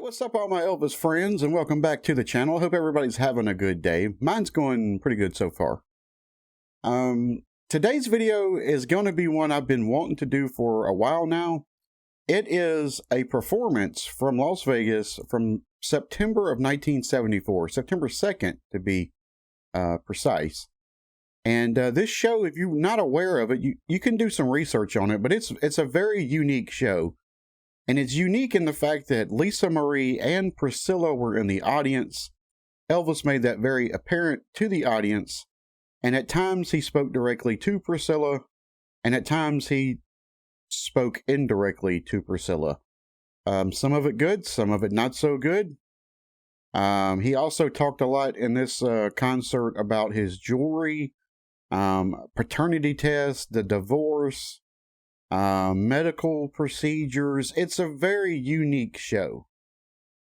what's up all my Elvis friends, and welcome back to the channel. Hope everybody's having a good day. Mine's going pretty good so far. Today's video is going to be one I've been wanting to do for a while now. It is a performance from Las Vegas from September of 1974, September 2nd to be precise. And this show, if you're not aware of it, you can do some research on it, but it's a very unique show. And it's unique in the fact that Lisa Marie and Priscilla were in the audience. Elvis made that very apparent to the audience. And at times he spoke directly to Priscilla. And at times he spoke indirectly to Priscilla. Some of it good, some of it not so good. He also talked a lot in this concert about his jewelry, paternity test, the divorce, medical procedures. It's a very unique show.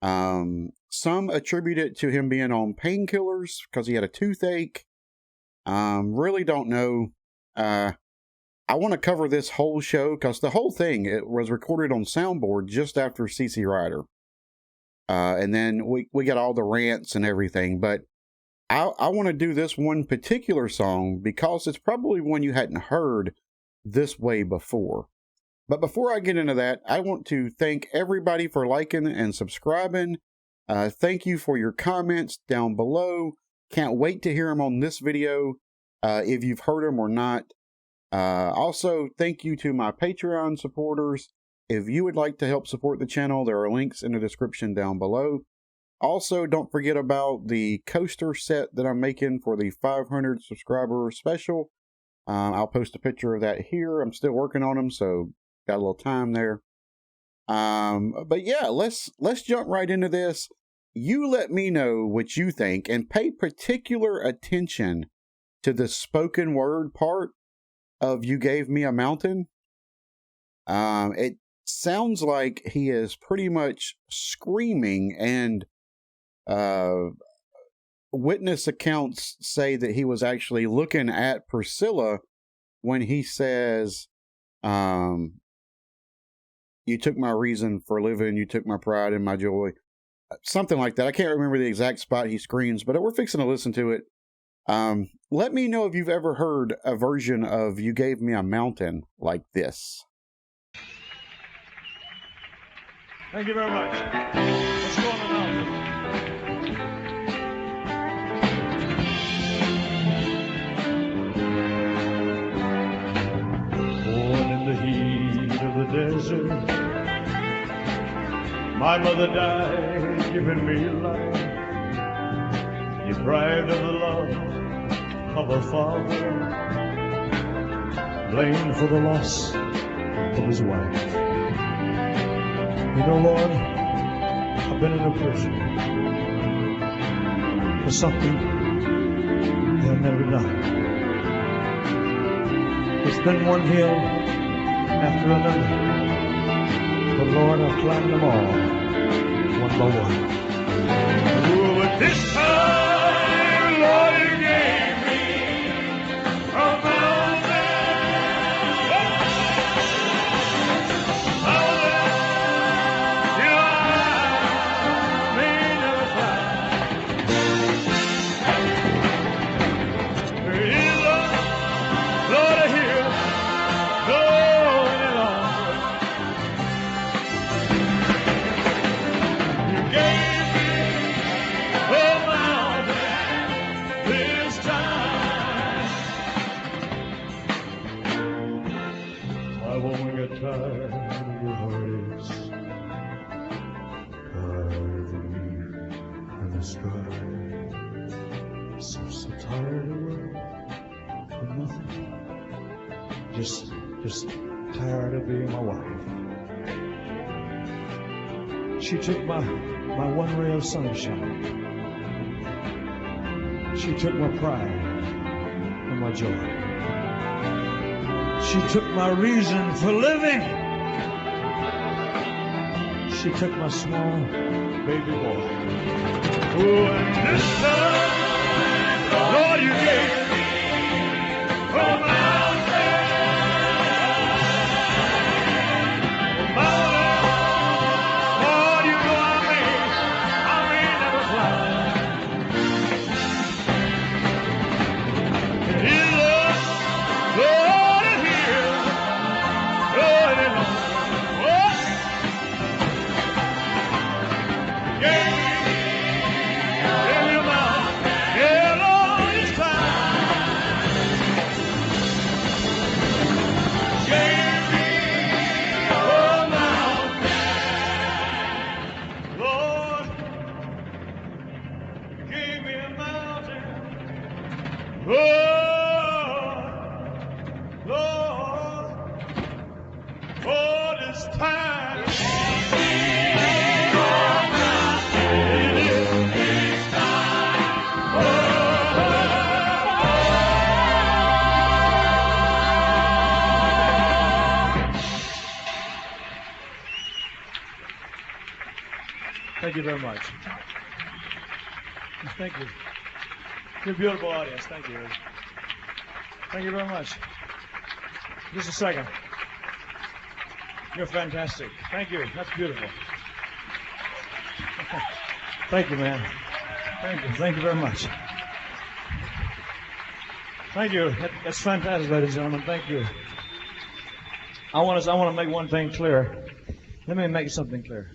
Some attribute it to him being on painkillers because he had a toothache. Really don't know. I want to cover this whole show because the whole thing, it was recorded on soundboard just after CC Rider. And then we got all the rants and everything, but I want to do this one particular song because it's probably one you hadn't heard this way before. But before I get into that, I want to thank everybody for liking and subscribing. Thank you for your comments down below. Can't wait to hear them on this video, if you've heard them or not. Also, thank you to my Patreon supporters. If you would like to help support the channel, there are links in the description down below. Also, don't forget about the coaster set that I'm making for the 500 subscriber special. I'll post a picture of that here. I'm still working on them, so got a little time there. But yeah, let's jump right into this. You let me know what you think, and pay particular attention to the spoken word part of "You Gave Me a Mountain." It sounds like he is pretty much screaming, and witness accounts say that he was actually looking at Priscilla when he says, you took my reason for living, you took my pride and my joy. Something like that. I can't remember the exact spot he screams, but we're fixing to listen to it. Let me know if you've ever heard a version of "You Gave Me a Mountain" like this. Thank you very much. Let's go on the mountain. Born in the heat of the desert, my mother died giving me life, deprived of the love of a father, blamed for the loss of his wife. You know, Lord, I've been in a prison for something they'll never done. It's been one hill after another, but Lord, I've climbed them all, one by one. Ooh, but this time, Lord, you gave me a mountain. So tired of work for nothing. Just tired of being my wife. She took my one ray of sunshine. She took my pride and my joy. She took my reason for living. She took my small baby boy. Oh, and this time, Lord, you gave me a mountain. A mountain. Lord, you know I made Thank you very much. Thank you. You're a beautiful audience. Thank you. Thank you very much. Just a second. You're fantastic. Thank you. That's beautiful. Thank you, man. Thank you. Thank you very much. Thank you. That's fantastic, ladies and gentlemen. Thank you. I want to make one thing clear. Let me make something clear.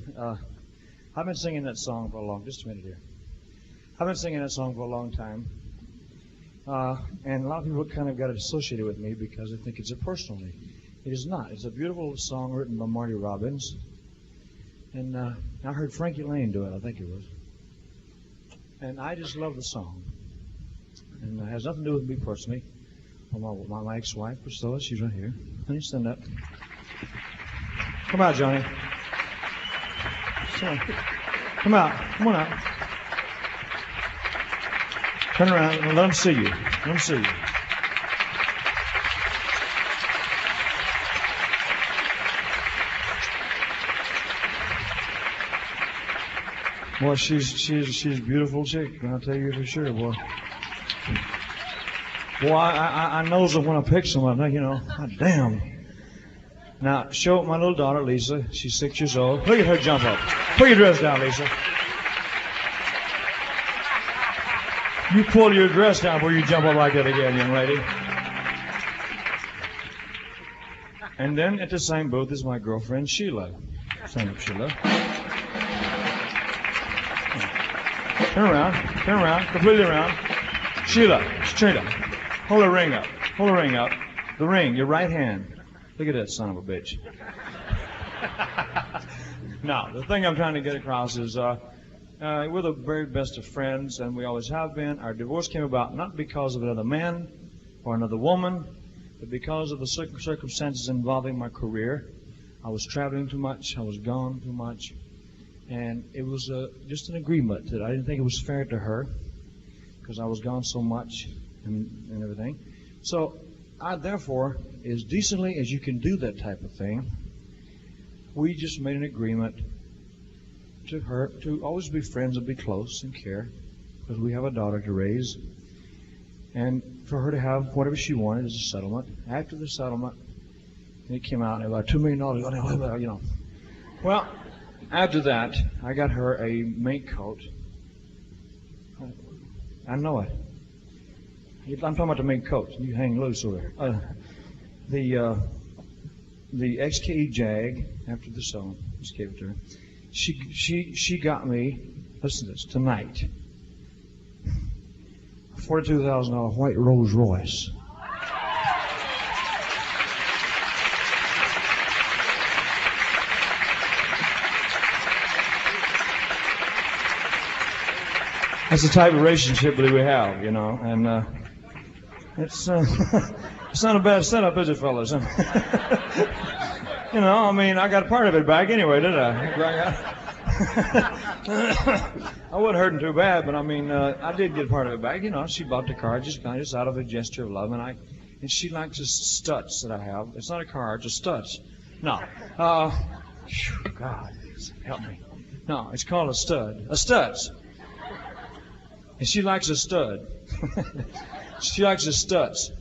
I've been singing that song for just a minute here. I've been singing that song for a long time. And a lot of people kind of got it associated with me because they think it's a personal thing. It is not. It's a beautiful song written by Marty Robbins. And I heard Frankie Lane do it, I think it was. And I just love the song. And it has nothing to do with me personally. My ex-wife, Priscilla, she's right here. Honey, stand up. Come out, Johnny. Come out. Come on out. Turn around and let them see you. Let them see you. Boy, she's a beautiful chick. I'll tell you for sure, boy. Boy, I knows her when I pick someone. You know, God damn. Now, show my little daughter, Lisa. She's 6 years old. Look at her jump up. Put your dress down, Lisa. You pull your dress down before you jump up like that again, young lady. And then at the same booth is my girlfriend, Sheila. Stand up, Sheila. Turn around, completely around. Sheila, straight up. Hold her ring up. Hold her ring up. The ring, your right hand. Look at that son of a bitch. Now, the thing I'm trying to get across is we're the very best of friends, and we always have been. Our divorce came about not because of another man or another woman, but because of the circumstances involving my career. I was traveling too much. I was gone too much. And it was just an agreement that I didn't think it was fair to her because I was gone so much and everything. So I, therefore, as decently as you can do that type of thing, we just made an agreement to always be friends and be close and care because we have a daughter to raise. And for her to have whatever she wanted as a settlement. After the settlement, it came out about $2 million, you know. Well, after that, I got her a mink coat. I know it. I'm talking about the mink coat. You hang loose over there. The XKE Jag, after the song, just gave it to her. She got me, listen to this, tonight, a $42,000 white Rolls Royce. That's the type of relationship that we have, you know, and it's not a bad setup, is it, fellas? You know, I mean, I got part of it back anyway, did I? I wasn't hurting too bad, but I mean, I did get part of it back. You know, she bought the car just out of a gesture of love, and she likes the studs that I have. It's not a car, it's a studs. No, God, help me. No, it's called a stud. A studs. And she likes a stud. She likes his studs.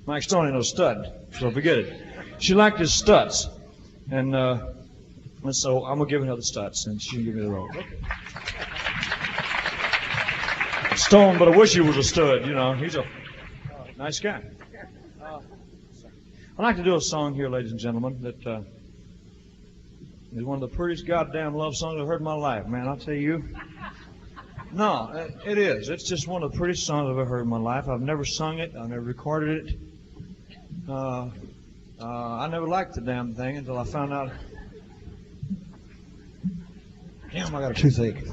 Mike Stone ain't no stud, so forget it. She liked his studs. And so I'm going to give her the studs, and she can give me the rope. Stone, but I wish he was a stud, you know. He's a nice guy. I'd like to do a song here, ladies and gentlemen, that is one of the prettiest goddamn love songs I've heard in my life, man. I'll tell you. No, it is. It's just one of the prettiest songs I've ever heard in my life. I've never sung it. I've never recorded it. I never liked the damn thing until I found out. Damn, I got a toothache.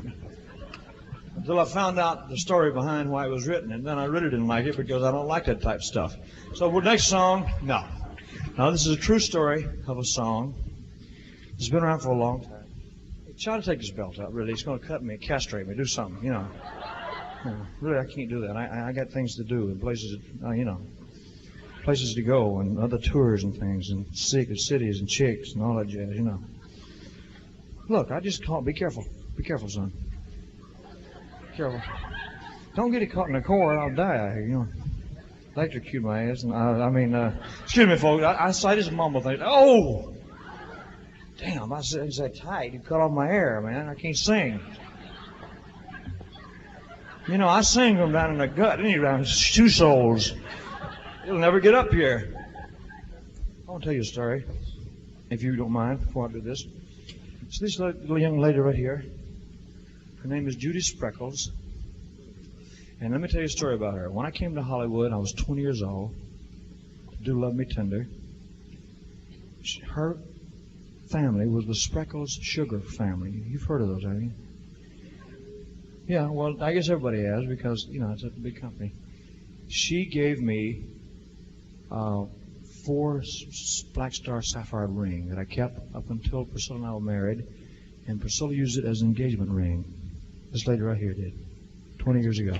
Until I found out the story behind why it was written, and then I really didn't like it because I don't like that type of stuff. So, the next song, no. Now, this is a true story of a song. It's been around for a long time. Try to take his belt out, really. He's going to cut me, castrate me, do something, you know. Really, I can't do that. I got things to do and places, you know, places to go and other tours and things and cities and chicks and all that jazz, you know. Look, I just can't be careful. Be careful, son. Be careful. Don't get it caught in the core, I'll die out here, you know. Electrocute my ass. And excuse me, folks. I just mumble things. Oh! Damn, I said it's that tight. You cut off my hair, man. I can't sing. You know, I sing from down in the gut. Anyway, two souls. It'll never get up here. I want to tell you a story, if you don't mind, before I do this. So this little young lady right here, her name is Judy Spreckles. And let me tell you a story about her. When I came to Hollywood, I was 20 years old. Do Love Me Tender. Her family was the Spreckles Sugar family. You've heard of those, haven't you? Yeah, well, I guess everybody has because, you know, it's a big company. She gave me 4 Black Star Sapphire ring that I kept up until Priscilla and I were married. And Priscilla used it as an engagement ring. This lady right here did. 20 years ago.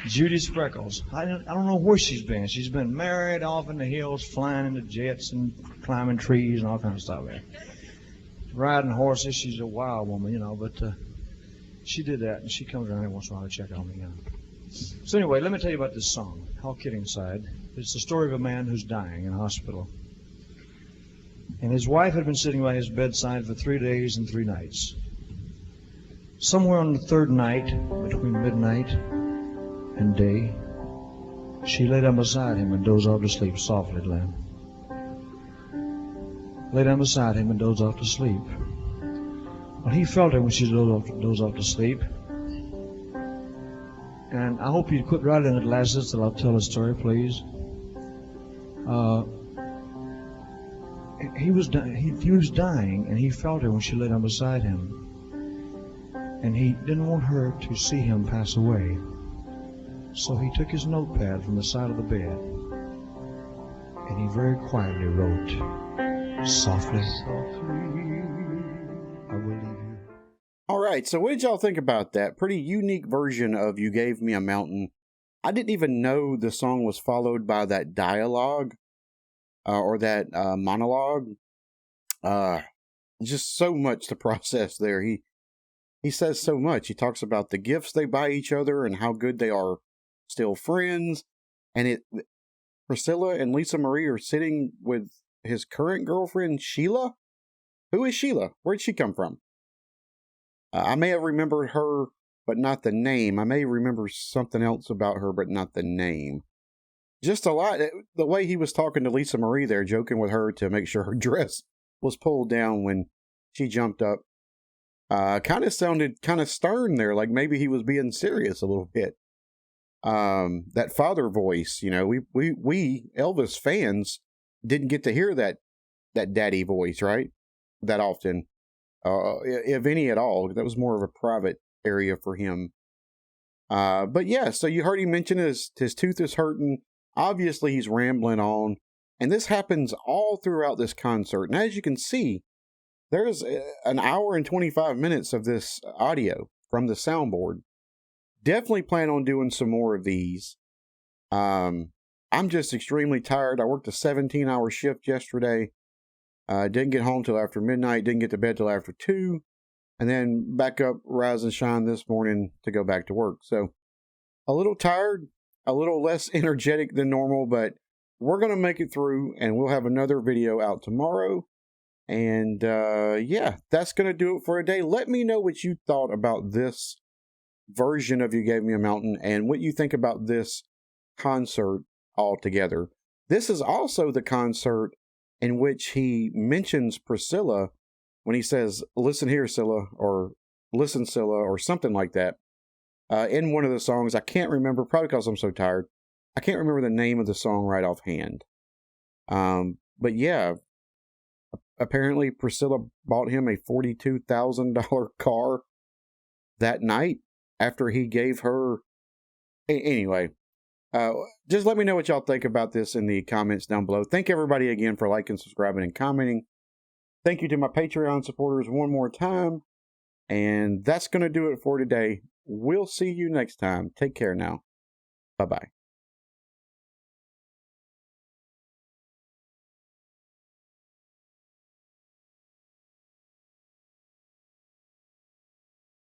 Judy Spreckles. I don't know where she's been. She's been married off in the hills, flying into jets and climbing trees and all kinds of stuff there. Riding horses. She's a wild woman, you know, but she did that, and she comes around every once in a while to check on me, you know. So anyway, let me tell you about this song, all kidding aside. It's the story of a man who's dying in a hospital. And his wife had been sitting by his bedside for 3 days and 3 nights. Somewhere on the 3rd night, between midnight and day, she lay down beside him and dozed off to sleep softly, Glenn. Lay down beside him and dozed off to sleep. Well, he felt her when she dozed off to sleep. And I hope you'd quit writing the glasses till I'll tell the story, please. He was dying, and he felt her when she lay down beside him. And he didn't want her to see him pass away. So he took his notepad from the side of the bed, and he very quietly wrote, softly, I will leave you. All right, so what did y'all think about that? Pretty unique version of You Gave Me a Mountain. I didn't even know the song was followed by that dialogue or that monologue. Just so much to process there. He says so much. He talks about the gifts they buy each other and how good they are still friends. And Priscilla and Lisa Marie are sitting with his current girlfriend, Sheila. Who is Sheila? Where'd she come from? I may have remembered her, but not the name. I may remember something else about her, but not the name. Just a lot. The way he was talking to Lisa Marie there, joking with her to make sure her dress was pulled down when she jumped up. Kind of sounded kind of stern there, like maybe he was being serious a little bit. That father voice, you know, we Elvis fans didn't get to hear that daddy voice, right? That often, if any at all. That was more of a private area for him. But yeah, so you heard him mention his tooth is hurting. Obviously, he's rambling on, and this happens all throughout this concert. And as you can see, there's an hour and 25 minutes of this audio from the soundboard. Definitely plan on doing some more of these. I'm just extremely tired. I worked a 17-hour shift yesterday. Didn't get home till after midnight. Didn't get to bed till after 2. And then back up, rise and shine this morning to go back to work. So a little tired, a little less energetic than normal, but we're going to make it through, and we'll have another video out tomorrow. And yeah, that's going to do it for today. Let me know what you thought about this version of You Gave Me a Mountain and what you think about this concert altogether. This is also the concert in which he mentions Priscilla when he says, listen here, Scylla, or listen, Scylla, or something like that. In one of the songs, I can't remember, probably because I'm so tired. I can't remember the name of the song right offhand. But yeah, apparently Priscilla bought him a $42,000 car that night after he gave her. Anyway, just let me know what y'all think about this in the comments down below. Thank everybody again for liking, subscribing, and commenting. Thank you to my Patreon supporters one more time. And that's going to do it for today. We'll see you next time. Take care now. Bye-bye.